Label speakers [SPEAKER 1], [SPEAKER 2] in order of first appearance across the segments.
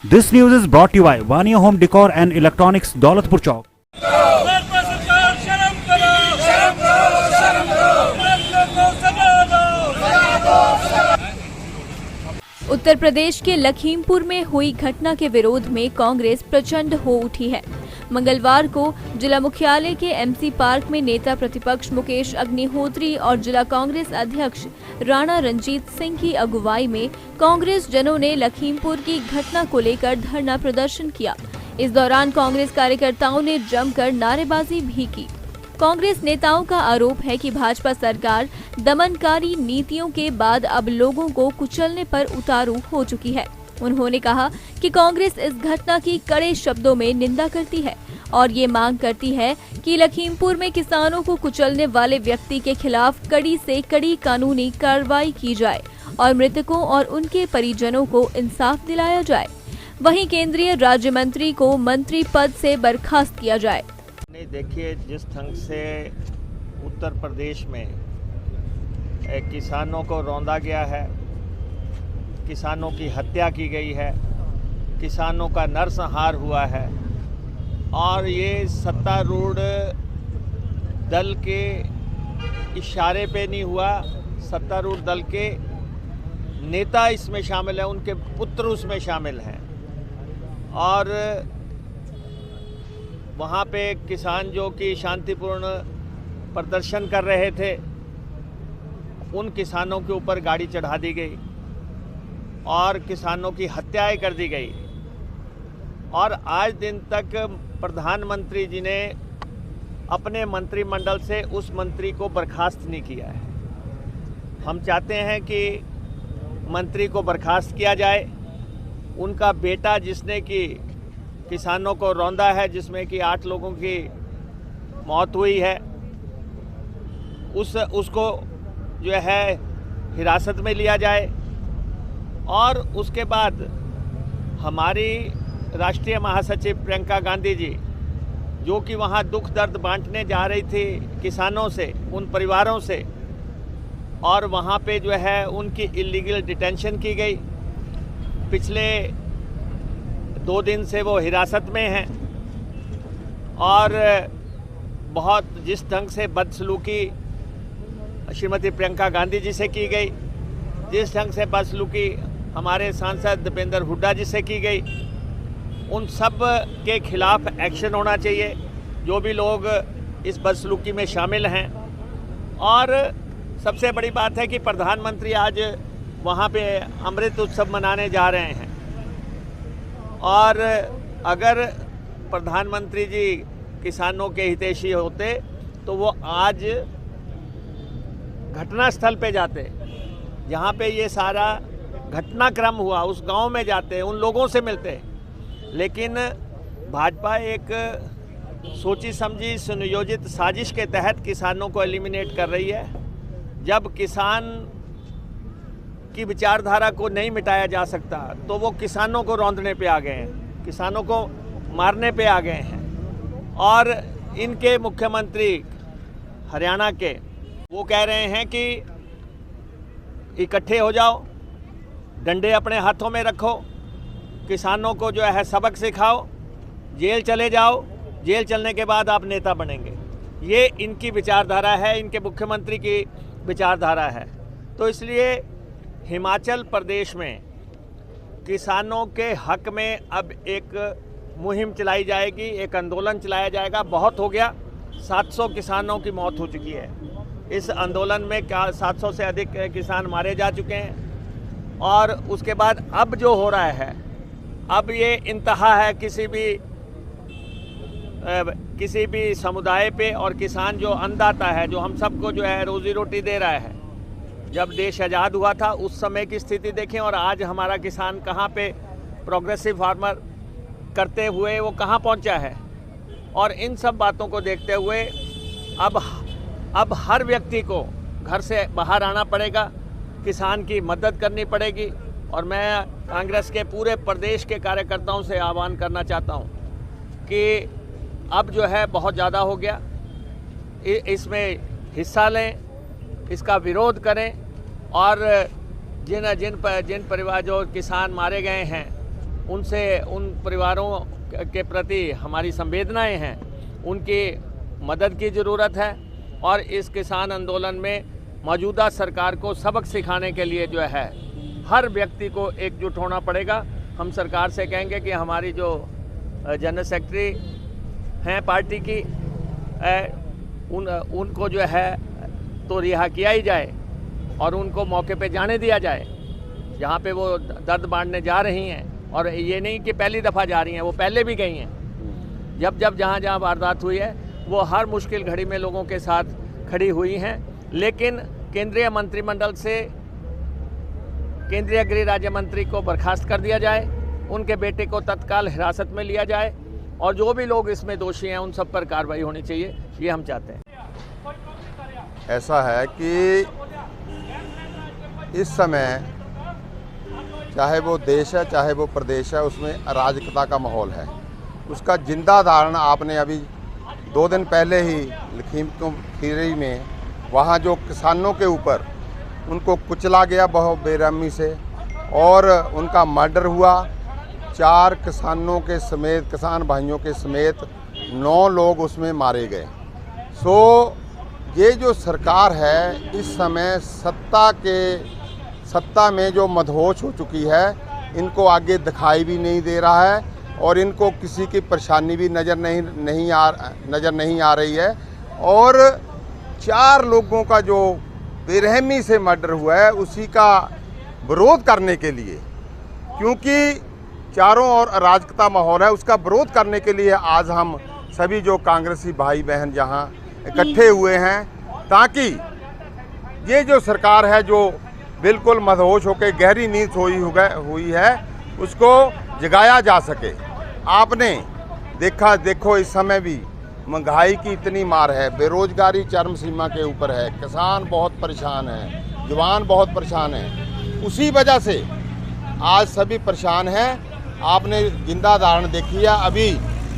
[SPEAKER 1] This news is brought to you by Vania Home Decor and Electronics, Daulatpur Chowk.
[SPEAKER 2] Bhajpa सरकार शर्म करो, शर्म करो, शर्म करो, फैसले को सजा दो।
[SPEAKER 3] उत्तर प्रदेश के लखीमपुर में हुई घटना के विरोध में कांग्रेस प्रचंड हो उठी है। मंगलवार को जिला मुख्यालय के एमसी पार्क में नेता प्रतिपक्ष मुकेश अग्निहोत्री और जिला कांग्रेस अध्यक्ष राणा रंजीत सिंह की अगुवाई में कांग्रेस जनों ने लखीमपुर की घटना को लेकर धरना प्रदर्शन किया। इस दौरान कांग्रेस कार्यकर्ताओं ने जमकर नारेबाजी भी की। कांग्रेस नेताओं का आरोप है कि भाजपा सरकार दमनकारी नीतियों के बाद अब लोगों को कुचलने पर उतारू हो चुकी है। उन्होंने कहा कि कांग्रेस इस घटना की कड़े शब्दों में निंदा करती है और ये मांग करती है कि लखीमपुर में किसानों को कुचलने वाले व्यक्ति के खिलाफ कड़ी से कड़ी कानूनी कार्रवाई की जाए और मृतकों और उनके परिजनों को इंसाफ दिलाया जाए। वहीं केंद्रीय राज्य मंत्री को मंत्री पद से बर्खास्त किया जाए।
[SPEAKER 4] नहीं, देखिए, जिस ढंग से उत्तर प्रदेश में किसानों को रौंदा गया है, किसानों की हत्या की गई है, किसानों का नरसंहार हुआ है और ये सत्तारूढ़ दल के इशारे पे नहीं हुआ। सत्तारूढ़ दल के नेता इसमें शामिल हैं, उनके पुत्र उसमें शामिल हैं और वहाँ पे किसान जो कि शांतिपूर्ण प्रदर्शन कर रहे थे, उन किसानों के ऊपर गाड़ी चढ़ा दी गई और किसानों की हत्याएं कर दी गई और आज दिन तक प्रधानमंत्री जी ने अपने मंत्रिमंडल से उस मंत्री को बर्खास्त नहीं किया है। हम चाहते हैं कि मंत्री को बर्खास्त किया जाए। उनका बेटा जिसने कि किसानों को रौंदा है, जिसमें कि 8 लोगों की मौत हुई है, उसको जो है हिरासत में लिया जाए और उसके बाद हमारी राष्ट्रीय महासचिव प्रियंका गांधी जी, जो कि वहाँ दुख दर्द बांटने जा रही थी किसानों से, उन परिवारों से, और वहाँ पे जो है उनकी इलीगल डिटेंशन की गई। पिछले 2 दिन से वो हिरासत में हैं और बहुत जिस ढंग से बदसलूकी श्रीमती प्रियंका गांधी जी से की गई, जिस ढंग से बदसलूकी हमारे सांसद दीपेंद्र हुड्डा जी से की गई, उन सब के खिलाफ एक्शन होना चाहिए, जो भी लोग इस बदसलूकी में शामिल हैं। और सबसे बड़ी बात है कि प्रधानमंत्री आज वहाँ पे अमृत उत्सव मनाने जा रहे हैं और अगर प्रधानमंत्री जी किसानों के हितैषी होते तो वो आज घटनास्थल पे जाते, जहाँ पे ये सारा घटनाक्रम हुआ, उस गांव में जाते, उन लोगों से मिलते। लेकिन भाजपा एक सोची समझी सुनियोजित साजिश के तहत किसानों को एलिमिनेट कर रही है। जब किसान की विचारधारा को नहीं मिटाया जा सकता तो वो किसानों को रौंदने पे आ गए हैं, किसानों को मारने पे आ गए हैं। और इनके मुख्यमंत्री हरियाणा के वो कह रहे हैं कि इकट्ठे हो जाओ, डंडे अपने हाथों में रखो, किसानों को जो है सबक सिखाओ, जेल चले जाओ, जेल चलने के बाद आप नेता बनेंगे। ये इनकी विचारधारा है, इनके मुख्यमंत्री की विचारधारा है। तो इसलिए हिमाचल प्रदेश में किसानों के हक में अब एक मुहिम चलाई जाएगी, एक आंदोलन चलाया जाएगा। बहुत हो गया, 700 किसानों की मौत हो चुकी है। इस आंदोलन में 700 से अधिक किसान मारे जा चुके हैं और उसके बाद अब जो हो रहा है, अब ये इंतहा है किसी भी समुदाय पे। और किसान जो अन्नदाता है, जो हम सबको जो है रोजी रोटी दे रहा है, जब देश आज़ाद हुआ था उस समय की स्थिति देखें और आज हमारा किसान कहाँ पे प्रोग्रेसिव फार्मर करते हुए वो कहाँ पहुँचा है। और इन सब बातों को देखते हुए अब हर व्यक्ति को घर से बाहर आना पड़ेगा, किसान की मदद करनी पड़ेगी। और मैं कांग्रेस के पूरे प्रदेश के कार्यकर्ताओं से आह्वान करना चाहता हूँ कि अब जो है बहुत ज़्यादा हो गया, इसमें हिस्सा लें, इसका विरोध करें और जिन परिवार जो किसान मारे गए हैं उनसे उन परिवारों के प्रति हमारी संवेदनाएं हैं, उनकी मदद की ज़रूरत है। और इस किसान आंदोलन में मौजूदा सरकार को सबक सिखाने के लिए जो है हर व्यक्ति को एकजुट होना पड़ेगा। हम सरकार से कहेंगे कि हमारी जो जनरल सेक्रेटरी हैं पार्टी की, उनको जो है तो रिहा किया ही जाए और उनको मौके पे जाने दिया जाए जहाँ पे वो दर्द बांटने जा रही हैं। और ये नहीं कि पहली दफ़ा जा रही हैं, वो पहले भी गई हैं। जब जहाँ वारदात हुई है वो हर मुश्किल घड़ी में लोगों के साथ खड़ी हुई हैं। लेकिन केंद्रीय मंत्रिमंडल से केंद्रीय गृह राज्य मंत्री को बर्खास्त कर दिया जाए, उनके बेटे को तत्काल हिरासत में लिया जाए और जो भी लोग इसमें दोषी हैं उन सब पर कार्रवाई होनी चाहिए, ये हम चाहते हैं।
[SPEAKER 5] ऐसा है कि इस समय चाहे वो देश है चाहे वो प्रदेश है, उसमें अराजकता का माहौल है। उसका जिंदा उदाहरण आपने अभी 2 दिन पहले ही लखीमपुर खीरी में वहाँ जो किसानों के ऊपर उनको कुचला गया बहुत बेरहमी से और उनका मर्डर हुआ। 4 किसानों के समेत, किसान भाइयों के समेत 9 लोग उसमें मारे गए। ये जो सरकार है इस समय सत्ता में जो मदहोश हो चुकी है, इनको आगे दिखाई भी नहीं दे रहा है और इनको किसी की परेशानी भी नज़र नहीं आ रही है। और 4 लोगों का जो बेरहमी से मर्डर हुआ है उसी का विरोध करने के लिए, क्योंकि चारों ओर अराजकता माहौल है, उसका विरोध करने के लिए आज हम सभी जो कांग्रेसी भाई बहन यहाँ इकट्ठे हुए हैं, ताकि ये जो सरकार है जो बिल्कुल मदहोश होकर गहरी नींद सोई हुई है उसको जगाया जा सके। आपने देखो इस समय भी महंगाई की इतनी मार है, बेरोजगारी चरम सीमा के ऊपर है, किसान बहुत परेशान हैं, जवान बहुत परेशान हैं। उसी वजह से आज सभी परेशान हैं। आपने जिंदा उदाहरण देखी है, अभी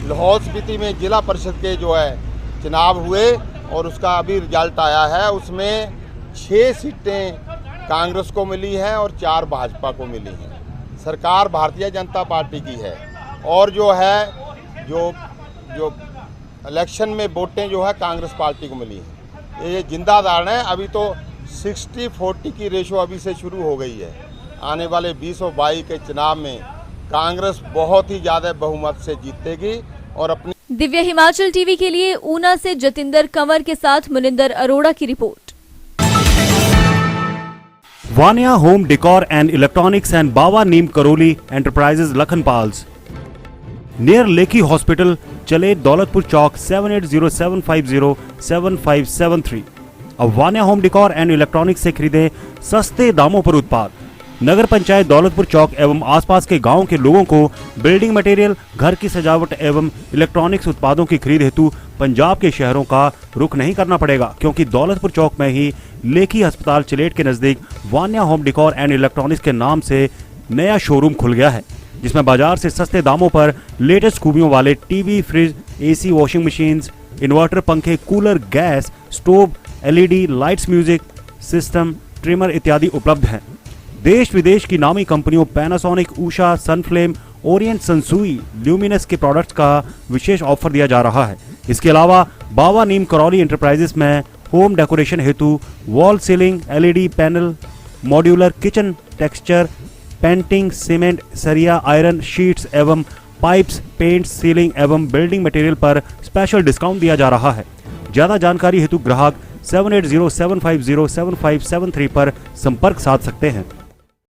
[SPEAKER 5] लाहौल स्पीति में जिला परिषद के जो है चुनाव हुए और उसका अभी रिजल्ट आया है। उसमें 6 सीटें कांग्रेस को मिली हैं और 4 भाजपा को मिली हैं। सरकार भारतीय जनता पार्टी की है और जो इलेक्शन में वोटें जो है कांग्रेस पार्टी को मिली हैं। ये जिंदा उदाहरण है। अभी तो 60-40 की रेशो अभी से शुरू हो गई है। आने वाले 20 और 22 के चुनाव में कांग्रेस बहुत ही ज़्यादा बहुमत से जीतेगी और अपनी।
[SPEAKER 3] दिव्य हिमाचल टीवी के लिए ऊना से जतिंदर कंवर के साथ मुनिंदर अरोड़ा की report.
[SPEAKER 1] Vania home decor and electronics and Bawa Neem Karoli enterprises Lakhanpals near Leki hospital, चले दौलतपुर चौक 7807507573। अब Vania home decor and electronics से खरीदे सस्ते दामों पर उत्पाद। नगर पंचायत दौलतपुर चौक एवं आसपास के गांवों के लोगों को बिल्डिंग मटेरियल, घर की सजावट एवं इलेक्ट्रॉनिक्स उत्पादों की खरीद हेतु पंजाब के शहरों का रुख नहीं करना पड़ेगा, क्योंकि दौलतपुर चौक में ही लेकी अस्पताल चिलेट के नजदीक Vaniya home decor and electronics के नाम से नया शोरूम खुल गया है, जिसमें बाजार से सस्ते दामों पर लेटेस्ट खूबियों वाले TV, fridge, AC, washing machines, inverter, पंखे, cooler, gas stove, LED lights, music system, trimmer इत्यादि उपलब्ध हैं। देश विदेश की नामी कंपनियों Panasonic, Usha, Sunflame, Orient, Sansui, Luminous के प्रोडक्ट्स का विशेष ऑफर दिया जा रहा है। इसके अलावा बावा नीम करौली एंटरप्राइजेस में होम डेकोरेशन हेतु wall ceiling, LED panel, modular kitchen, texture, painting, cement, सरिया, आयरन शीट्स एवं पाइप्स, पेंट, सीलिंग एवं बिल्डिंग मटेरियल पर स्पेशल डिस्काउंट दिया जा रहा है। ज्यादा जानकारी हेतु ग्राहक 7807507573 पर संपर्क साध सकते हैं।